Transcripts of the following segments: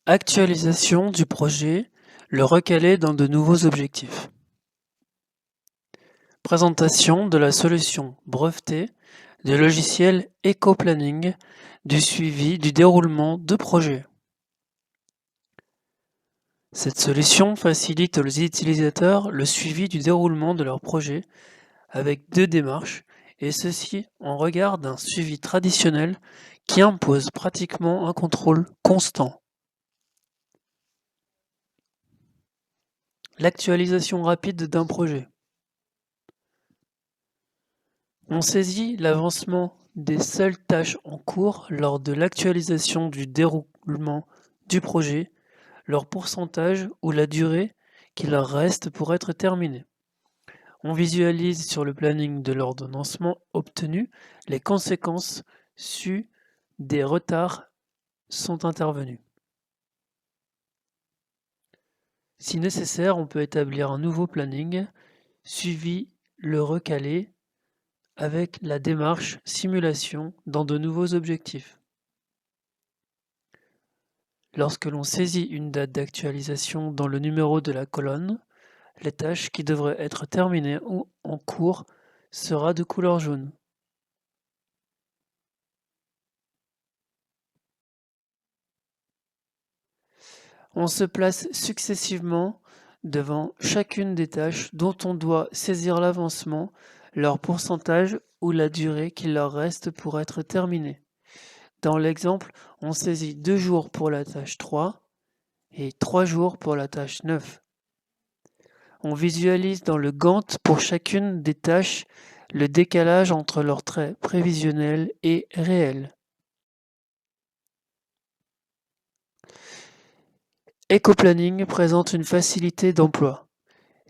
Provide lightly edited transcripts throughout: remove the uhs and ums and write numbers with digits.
Actualisation du projet, le recaler dans de nouveaux objectifs. Présentation de la solution brevetée du logiciel EcoPlanning du suivi du déroulement de projet. Cette solution facilite aux utilisateurs le suivi du déroulement de leur projet avec deux démarches, et ceci en regard d'un suivi traditionnel qui impose pratiquement un contrôle constant. L'actualisation rapide d'un projet. On saisit l'avancement des seules tâches en cours lors de l'actualisation du déroulement du projet, leur pourcentage ou la durée qui leur reste pour être terminé. On visualise sur le planning de l'ordonnancement obtenu les conséquences si des retards sont intervenus. Si nécessaire, on peut établir un nouveau planning, suivi le recaler avec la démarche simulation dans de nouveaux objectifs. Lorsque l'on saisit une date d'actualisation dans le numéro de la colonne, les tâches qui devraient être terminées ou en cours sera de couleur jaune. On se place successivement devant chacune des tâches dont on doit saisir l'avancement, leur pourcentage ou la durée qu'il leur reste pour être terminées. Dans l'exemple, on saisit 2 jours pour la tâche 3 et 3 jours pour la tâche 9. On visualise dans le Gantt pour chacune des tâches le décalage entre leurs traits prévisionnels et réels. EcoPlanning présente une facilité d'emploi.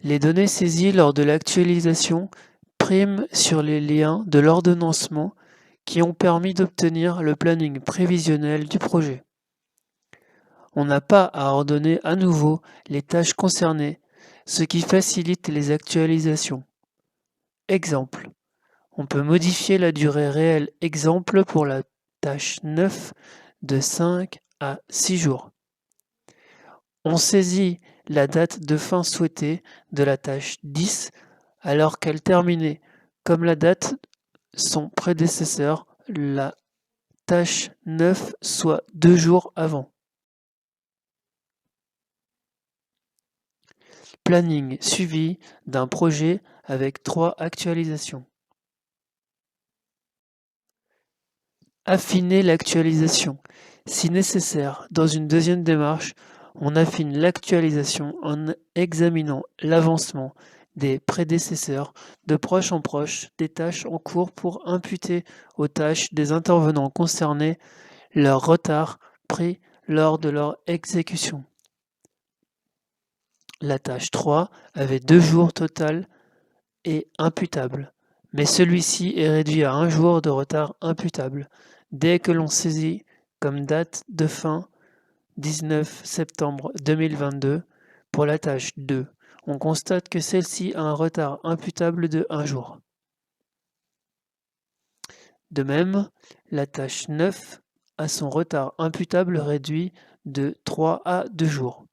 Les données saisies lors de l'actualisation priment sur les liens de l'ordonnancement qui ont permis d'obtenir le planning prévisionnel du projet. On n'a pas à ordonner à nouveau les tâches concernées, ce qui facilite les actualisations. Exemple. On peut modifier la durée réelle exemple pour la tâche 9 de 5 à 6 jours. On saisit la date de fin souhaitée de la tâche 10 alors qu'elle terminait comme la date son prédécesseur, la tâche 9, soit 2 jours avant. Planning suivi d'un projet avec 3 actualisations. Affiner l'actualisation. Si nécessaire, dans une deuxième démarche, on affine l'actualisation en examinant l'avancement des prédécesseurs de proche en proche des tâches en cours pour imputer aux tâches des intervenants concernés leur retard pris lors de leur exécution. La tâche 3 avait 2 jours total et imputable, mais celui-ci est réduit à 1 jour de retard imputable dès que l'on saisit comme date de fin 19 septembre 2022 pour la tâche 2. On constate que celle-ci a un retard imputable de 1 jour. De même, la tâche 9 a son retard imputable réduit de 3 à 2 jours.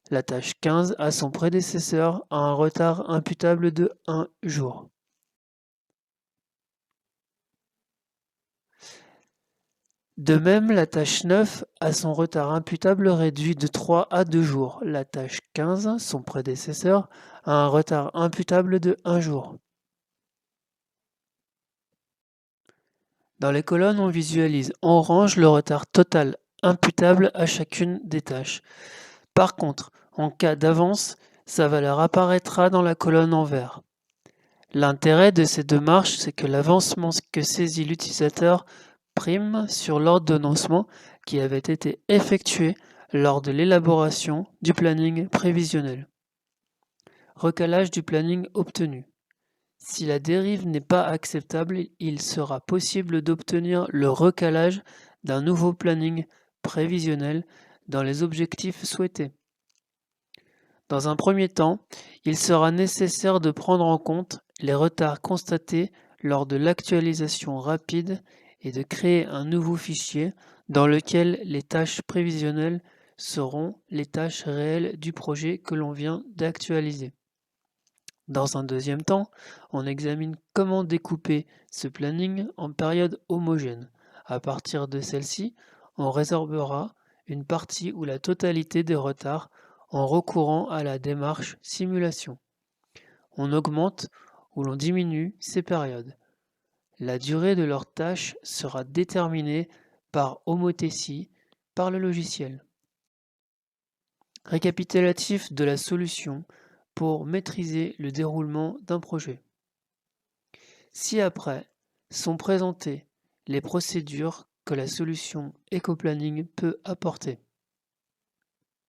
La tâche 15 a son prédécesseur a un retard imputable de 1 jour. De même, la tâche 9 a son retard imputable réduit de 3 à 2 jours. La tâche 15, son prédécesseur, a un retard imputable de 1 jour. Dans les colonnes, on visualise en orange le retard total imputable à chacune des tâches. Par contre, en cas d'avance, sa valeur apparaîtra dans la colonne en vert. L'intérêt de ces deux marches, c'est que l'avancement que saisit l'utilisateur prime sur l'ordonnancement qui avait été effectué lors de l'élaboration du planning prévisionnel. Recalage du planning obtenu. Si la dérive n'est pas acceptable, il sera possible d'obtenir le recalage d'un nouveau planning prévisionnel dans les objectifs souhaités. Dans un premier temps, il sera nécessaire de prendre en compte les retards constatés lors de l'actualisation rapide et de créer un nouveau fichier dans lequel les tâches prévisionnelles seront les tâches réelles du projet que l'on vient d'actualiser. Dans un deuxième temps, on examine comment découper ce planning en périodes homogènes. À partir de celle-ci, on résorbera une partie ou la totalité des retards en recourant à la démarche simulation. On augmente ou l'on diminue ces périodes. La durée de leurs tâches sera déterminée par homothétie par le logiciel. Récapitulatif de la solution pour maîtriser le déroulement d'un projet. Si après sont présentées les procédures que la solution EcoPlanning peut apporter.